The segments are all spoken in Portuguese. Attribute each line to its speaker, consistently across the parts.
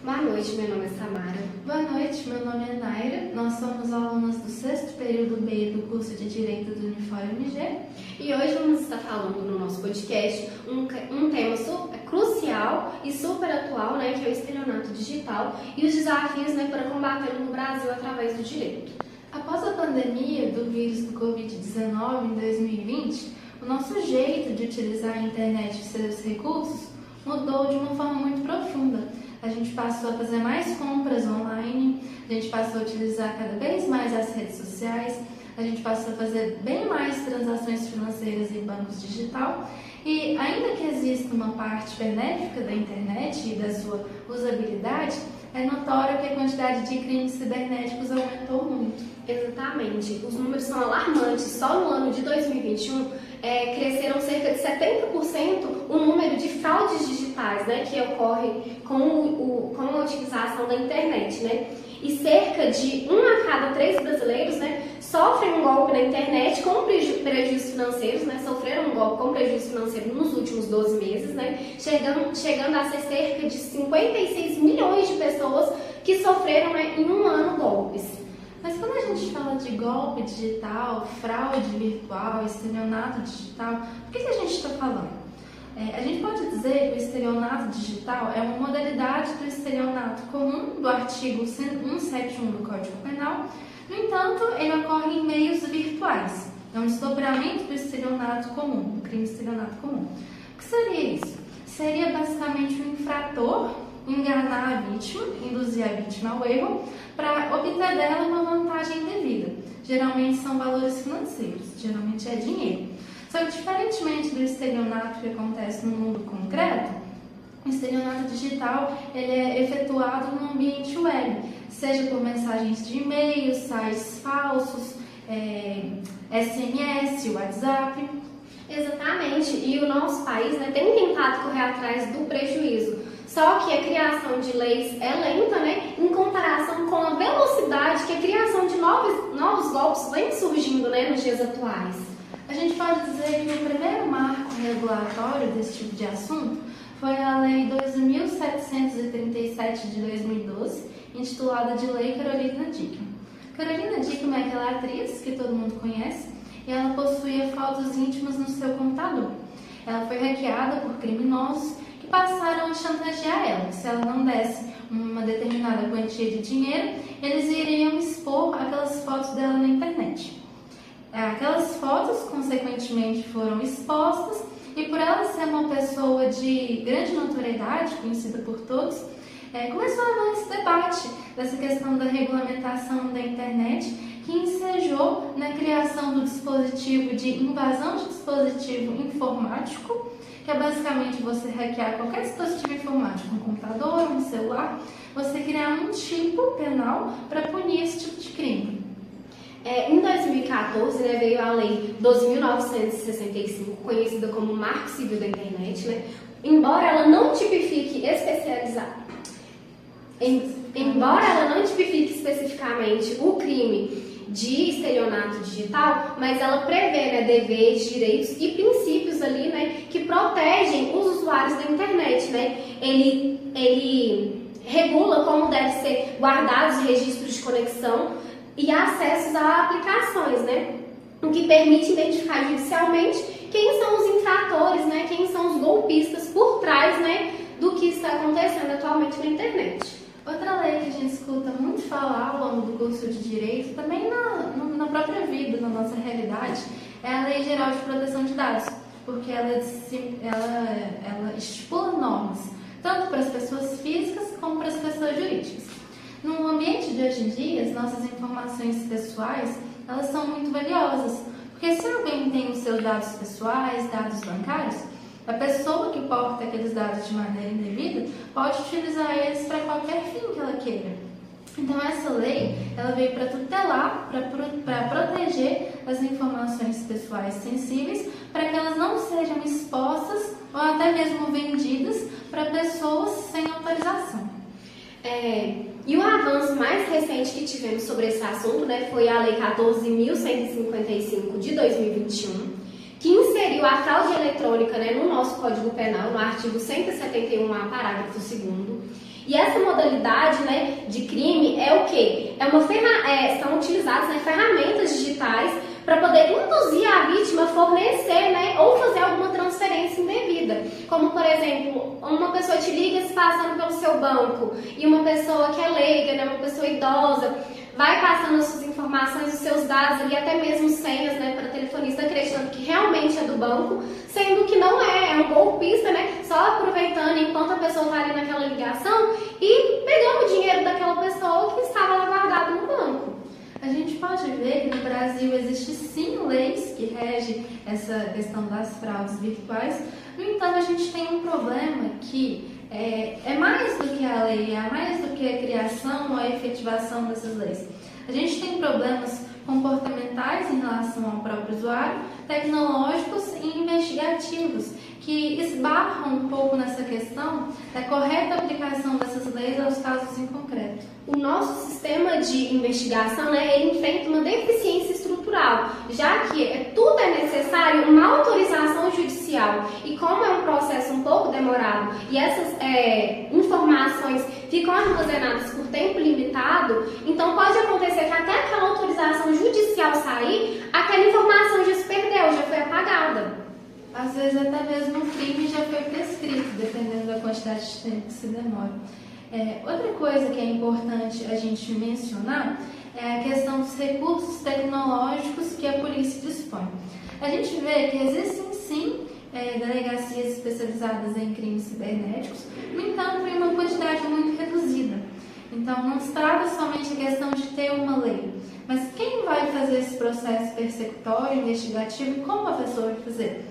Speaker 1: Boa noite, meu nome é Samara.
Speaker 2: Boa noite, meu nome é Naira. Nós somos alunas do 6º período B do curso de Direito do UniFor-MG.
Speaker 1: E hoje vamos estar falando no nosso podcast um tema crucial e super atual, né, que é o estelionato digital e os desafios, né, para combatê-lo no Brasil através do direito.
Speaker 2: Após a pandemia do vírus do Covid-19 em 2020, o nosso jeito de utilizar a internet e seus recursos mudou de uma forma muito profunda. A gente passou a fazer mais compras online, a gente passou a utilizar cada vez mais as redes sociais, a gente passou a fazer bem mais transações financeiras em bancos digital. E ainda que exista uma parte benéfica da internet e da sua usabilidade, é notório que a quantidade de crimes cibernéticos aumentou muito.
Speaker 1: Exatamente. Os números são alarmantes. Só no ano de 2021 cresceram cerca de 70% o número de fraudes digitais, né, que ocorre com a utilização da internet, né? E cerca de 1 a cada 3 brasileiros, né, sofrem um golpe na internet com prejuízos financeiros, né, sofreram um golpe com prejuízo financeiro nos últimos 12 meses, né, chegando a ser cerca de 56 milhões de pessoas que sofreram, né, em um ano golpes.
Speaker 2: Mas quando a gente fala de golpe digital, fraude virtual, estelionato digital, por que a gente está falando? A gente pode dizer que o estelionato digital é uma modalidade do estelionato comum do artigo 171 do Código Penal. No entanto, ele ocorre em meios virtuais. É um desdobramento do estelionato comum, do crime estelionato comum. O que seria isso? Seria basicamente um infrator enganar a vítima, induzir a vítima ao erro, para obter dela uma vantagem indevida. Geralmente são valores financeiros, geralmente é dinheiro. Só que, diferentemente do estelionato que acontece no mundo concreto, o estelionato digital ele é efetuado no ambiente web, seja por mensagens de e-mail, sites falsos, SMS, WhatsApp.
Speaker 1: Exatamente, e o nosso país, né, tem tentado correr atrás do prejuízo. Só que a criação de leis é lenta, né, em comparação com a velocidade que a criação de novos golpes vem surgindo, né, nos dias atuais.
Speaker 2: A gente pode dizer que o primeiro marco regulatório desse tipo de assunto foi a Lei 2.737 de 2012, intitulada de Lei Carolina Dickmann. Carolina Dickmann é aquela atriz que todo mundo conhece e ela possuía fotos íntimas no seu computador. Ela foi hackeada por criminosos que passaram a chantagear ela, que se ela não desse uma determinada quantia de dinheiro, eles iriam expor aquelas fotos dela na internet. Aquelas fotos, consequentemente, foram expostas e por ela ser uma pessoa de grande notoriedade, conhecida por todos, começou a haver esse debate dessa questão da regulamentação da internet que ensejou na criação do dispositivo de invasão de dispositivo informático, que é basicamente você hackear qualquer dispositivo informático, um computador, um celular, você criar um tipo penal para punir esse tipo de crime.
Speaker 1: Em 2014, né, veio a Lei 12.965, conhecida como Marco Civil da Internet, né? Embora ela não tipifique especificamente o crime de estelionato digital, mas ela prevê, né, deveres, direitos e princípios ali, né, que protegem os usuários da internet, né? Ele regula como deve ser guardados os registros de conexão e acessos a aplicações, né? O que permite identificar judicialmente quem são os infratores, né? Quem são os golpistas por trás, né, do que está acontecendo atualmente na internet.
Speaker 2: Outra lei que a gente escuta muito falar ao longo do curso de Direito, também na própria vida, na nossa realidade, é a Lei Geral de Proteção de Dados, porque ela estipula normas, tanto para as pessoas físicas como para as pessoas jurídicas. No ambiente de hoje em dia, as nossas informações pessoais, elas são muito valiosas, porque se alguém tem os seus dados pessoais, dados bancários, a pessoa que porta aqueles dados de maneira indevida pode utilizar eles para qualquer fim que ela queira. Então essa lei, ela veio para tutelar, para proteger as informações pessoais sensíveis, para que elas não sejam expostas ou até mesmo vendidas para pessoas sem autorização.
Speaker 1: E o avanço mais recente que tivemos sobre esse assunto, né, foi a Lei 14.155 de 2021, que inseriu a fraude eletrônica, né, no nosso Código Penal, no artigo 171A, parágrafo 2º, E essa modalidade, né, de crime é o quê? São utilizadas, né, ferramentas digitais para poder induzir a vítima a fornecer, né, ou fazer alguma transferência indevida. Como, por exemplo, uma pessoa te liga se passando pelo seu banco e uma pessoa que é leiga, né, uma pessoa idosa, vai passando as suas informações, os seus dados ali, até mesmo senhas, né, para telefonista, acreditando que realmente é do banco, sendo que não é um golpista, né, só aproveitando enquanto a pessoa está ali naquela ligação e pegando o dinheiro daquela pessoa que estava lá guardado no banco.
Speaker 2: A gente pode ver que no Brasil existe sim leis que regem essa questão das fraudes virtuais. No entanto, a gente tem um problema que é mais do que a lei, é mais do que a criação ou a efetivação dessas leis. A gente tem problemas comportamentais em relação ao próprio usuário, tecnológicos e investigativos, que esbarram um pouco nessa questão da correta aplicação dessas leis aos casos em concreto.
Speaker 1: O nosso sistema de investigação, né, ele enfrenta uma deficiência estrutural, já que tudo é necessário uma autorização judicial. E como é um processo um pouco demorado e essas informações ficam armazenadas por tempo limitado, então pode acontecer que até aquela autorização judicial sair, aquela informação já se perdeu, já foi apagada.
Speaker 2: Às vezes até mesmo o crime já foi prescrito, dependendo da quantidade de tempo que se demora. Outra coisa que é importante a gente mencionar é a questão dos recursos tecnológicos que a polícia dispõe. A gente vê que existem sim delegacias especializadas em crimes cibernéticos, no entanto, em uma quantidade muito reduzida. Então, não se trata somente a questão de ter uma lei, mas quem vai fazer esse processo persecutório, investigativo e como a pessoa vai fazer?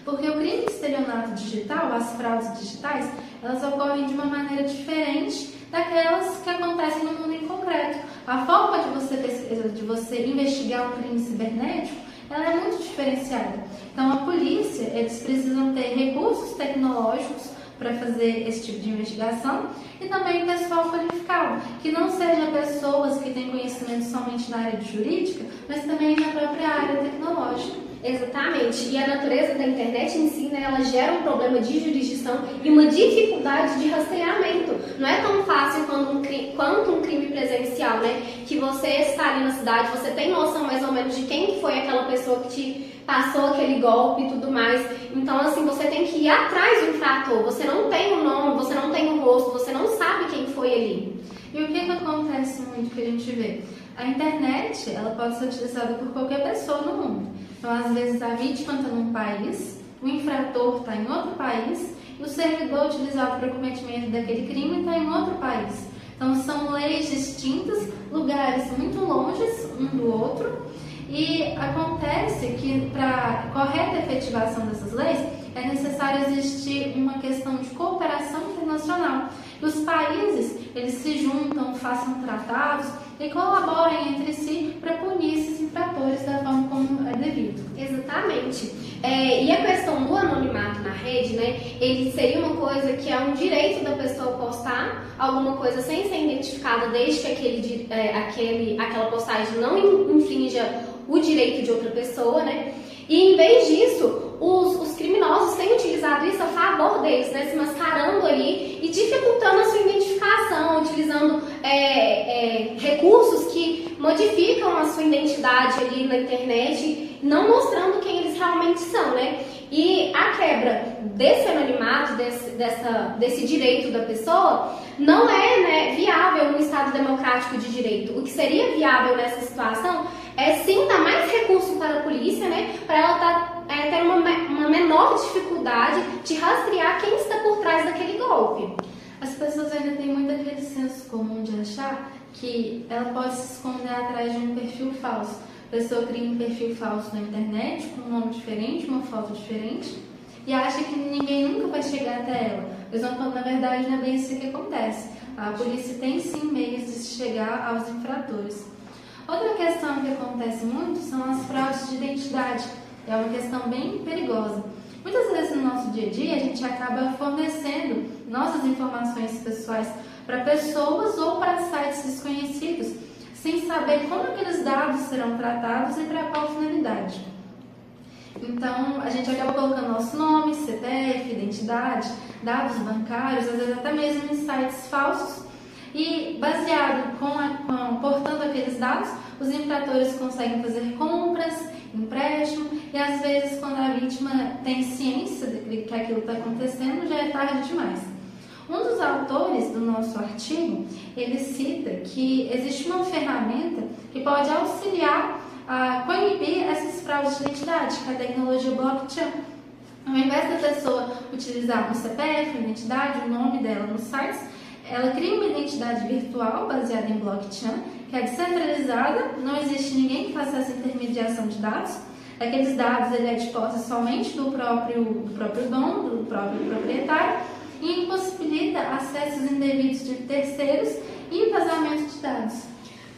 Speaker 2: Porque o crime de estelionato digital, as fraudes digitais, elas ocorrem de uma maneira diferente daquelas que acontecem no mundo em concreto. A forma de você investigar um crime cibernético, ela é muito diferenciada. Então, a polícia, eles precisam ter recursos tecnológicos para fazer esse tipo de investigação e também pessoal qualificado, que não sejam pessoas que têm conhecimento somente na área jurídica, mas também na própria área tecnológica.
Speaker 1: Exatamente, e a natureza da internet em si, né, ela gera um problema de jurisdição e uma dificuldade de rastreamento. Não é tão fácil quanto um crime presencial, né, que você está ali na cidade, você tem noção mais ou menos de quem foi aquela pessoa que te passou aquele golpe e tudo mais. Então, assim, você tem que ir atrás do infrator, você não tem o nome, você não tem o rosto, você não sabe quem foi ali.
Speaker 2: E o que acontece muito que a gente vê? A internet, ela pode ser utilizada por qualquer pessoa no mundo. Então, às vezes, a vítima está num país, o infrator está em outro país e o servidor utilizado para o cometimento daquele crime está em outro país. Então, são leis distintas, lugares muito longes um do outro, e acontece que para a correta efetivação dessas leis é necessário existir uma questão de cooperação internacional. E os países, eles se juntam, façam tratados e colaborem entre si para punir esses infratores da forma como é devido.
Speaker 1: Exatamente. E a questão do anonimato na rede, né, ele seria uma coisa que é um direito da pessoa postar alguma coisa sem ser identificada, desde que aquela postagem não infrinja o direito de outra pessoa, né? E em vez disso, os criminosos têm utilizado isso a favor deles, né? Se mascarando ali e dificultando a sua identificação, utilizando recursos que modificam a sua identidade ali na internet, não mostrando quem eles realmente são, né? E a quebra desse anonimato, desse direito da pessoa, não é, né, viável no Estado democrático de direito. O que seria viável nessa situação é sim dar mais recurso para a polícia, né, para ela ter uma menor dificuldade de rastrear quem está por trás daquele golpe.
Speaker 2: As pessoas ainda têm muito aquele senso comum de achar que ela pode se esconder atrás de um perfil falso. A pessoa cria um perfil falso na internet, com um nome diferente, uma foto diferente, e acha que ninguém nunca vai chegar até ela. Mas na verdade não é bem isso que acontece. A polícia tem sim meios de chegar aos infratores. Outra questão que acontece muito são as fraudes de identidade. É uma questão bem perigosa. Muitas vezes no nosso dia a dia a gente acaba fornecendo nossas informações pessoais para pessoas ou para sites desconhecidos, sem saber como aqueles dados serão tratados e para qual finalidade. Então, a gente acaba colocando nosso nome, CPF, identidade, dados bancários, às vezes até mesmo em sites falsos. E baseado portando aqueles dados, os infratores conseguem fazer compras, empréstimo, e às vezes quando a vítima tem ciência de que aquilo está acontecendo, já é tarde demais. Um dos autores do nosso artigo, ele cita que existe uma ferramenta que pode auxiliar a coibir essas fraudes de identidade, que é a tecnologia blockchain. Ao invés da pessoa utilizar um CPF, a identidade, o nome dela nos sites, ela cria uma identidade virtual baseada em blockchain, que é descentralizada, não existe ninguém que faça essa intermediação de dados. Aqueles dados ele é de posse somente do próprio dono, do próprio proprietário, e impossibilita acessos indevidos de terceiros e vazamento de dados.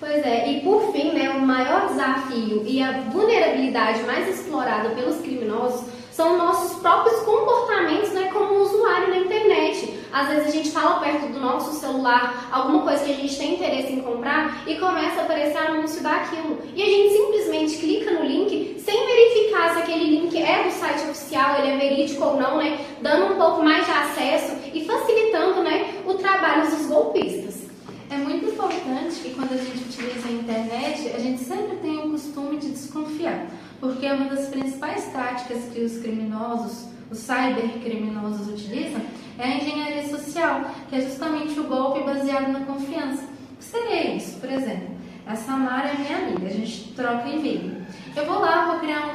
Speaker 1: Pois é, e por fim, né, o maior desafio e a vulnerabilidade mais explorada pelos criminosos são nossos próprios comportamentos, né, como usuário na internet. Às vezes a gente fala perto do nosso celular alguma coisa que a gente tem interesse em comprar e começa a aparecer anúncio daquilo. E a gente simplesmente clica no link sem verificar se aquele link é do site oficial, ele é verídico ou não, né, dando um pouco mais de acesso e facilitando, né, o trabalho dos golpistas.
Speaker 2: É muito importante que quando a gente utiliza a internet, a gente sempre tenha o costume de desconfiar, porque uma das principais táticas que os criminosos, os cybercriminosos utilizam é a engenharia social, que é justamente o golpe baseado na confiança. O que seria isso? Por exemplo, a Samara é minha amiga, a gente troca e-mail. Eu vou lá, vou criar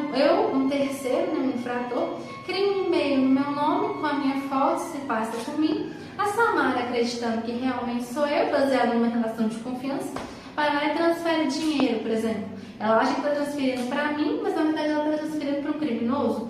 Speaker 2: um terceiro, né, um infrator, crio um e-mail no meu nome, com a minha foto, se passa por mim. A Samara, acreditando que realmente sou eu, baseado numa relação de confiança, vai lá e transfere dinheiro, por exemplo. Ela acha que está transferindo para mim, mas na verdade ela está transferindo para um criminoso.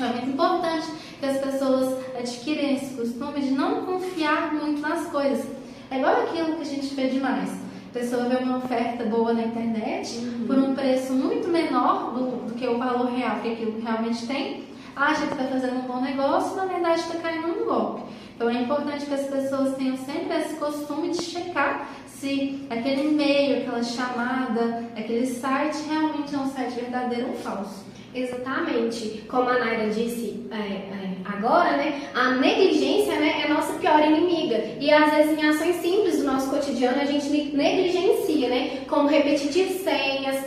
Speaker 2: É muito importante que as pessoas adquirem esse costume de não confiar muito nas coisas. É igual aquilo que a gente vê demais. A pessoa vê uma oferta boa na internet por um preço muito menor do que o valor real que aquilo realmente tem, acha que está fazendo um bom negócio, na verdade está caindo num golpe. Então é importante que as pessoas tenham sempre esse costume de checar se aquele e-mail, aquela chamada, aquele site realmente é um site verdadeiro ou falso.
Speaker 1: Exatamente. Como a Naira disse agora, né, a negligência, né, é a nossa pior inimiga. E às vezes em ações simples do nosso cotidiano a gente negligencia, né, como repetir senhas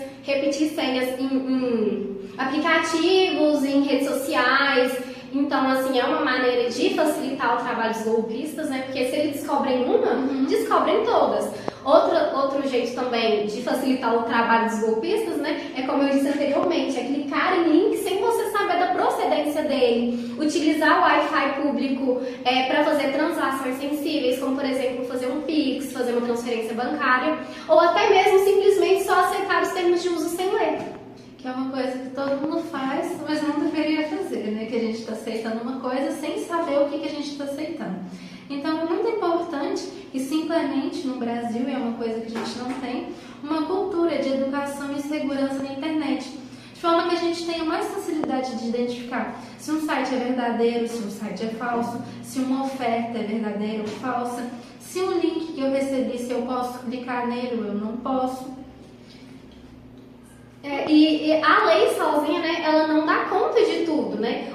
Speaker 1: em aplicativos, em redes sociais. Então, assim, é uma maneira de facilitar o trabalho dos golpistas, né? Porque se eles descobrem uma, descobrem todas. Outro jeito também de facilitar o trabalho dos golpistas, né? É como eu disse anteriormente, é clicar em link sem você saber da procedência dele. Utilizar o Wi-Fi público para fazer transações sensíveis, como, por exemplo, fazer um Pix, fazer uma transferência bancária. Ou até mesmo simplesmente só aceitar os termos de uso sem ler.
Speaker 2: Que é uma coisa que todo mundo faz, mas não deveria fazer, né? Que a gente está aceitando uma coisa sem saber o que a gente está aceitando. Então é muito importante que se implemente no Brasil, e é uma coisa que a gente não tem, uma cultura de educação e segurança na internet. De forma que a gente tenha mais facilidade de identificar se um site é verdadeiro, se um site é falso, se uma oferta é verdadeira ou falsa, se o link que eu recebi, se eu posso clicar nele ou eu não posso.
Speaker 1: E a lei sozinha, né, ela não dá conta de tudo, né?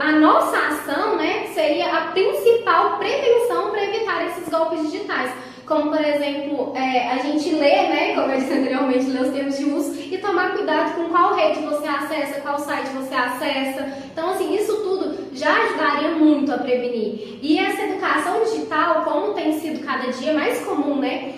Speaker 1: A nossa ação, né, seria a principal prevenção para evitar esses golpes digitais. Como, por exemplo, a gente lê, né, como eu disse anteriormente, ler os termos de uso e tomar cuidado com qual rede você acessa, qual site você acessa. Então, assim, isso tudo já ajudaria muito a prevenir. E essa educação digital, como tem sido cada dia mais comum, né?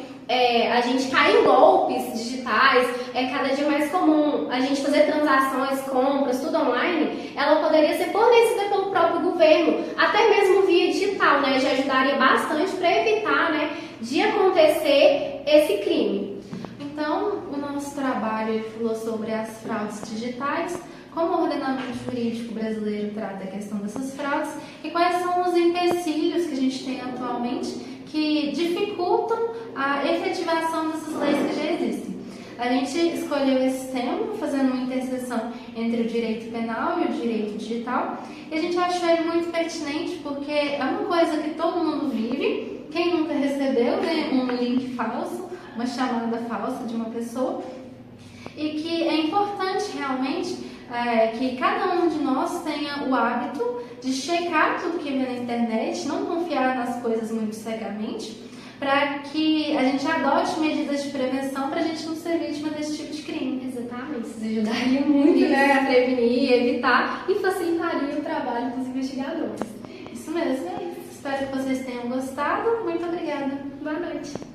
Speaker 1: A gente cair em golpes digitais, é cada dia mais comum a gente fazer transações, compras, tudo online, ela poderia ser fornecida pelo próprio governo, até mesmo via digital, né? Já ajudaria bastante para evitar, né, de acontecer esse crime.
Speaker 2: Então, o nosso trabalho falou sobre as fraudes digitais, como o ordenamento jurídico brasileiro trata a questão dessas fraudes e quais são os empecilhos que a gente tem atualmente que dificultam a efetivação dessas leis que já existem. A gente escolheu esse tema fazendo uma interseção entre o direito penal e o direito digital e a gente achou ele muito pertinente porque é uma coisa que todo mundo vive. Quem nunca recebeu, né, um link falso, uma chamada falsa de uma pessoa, e que é importante realmente que cada um de nós tenha o hábito de checar tudo que vê na internet, não confiar nas coisas muito cegamente, para que a gente adote medidas de prevenção para a gente não ser vítima desse tipo de crime.
Speaker 1: Exatamente, isso ajudaria muito, né, a prevenir, evitar e facilitaria o trabalho dos investigadores.
Speaker 2: Isso mesmo, é isso. Espero que vocês tenham gostado. Muito obrigada.
Speaker 1: Boa noite.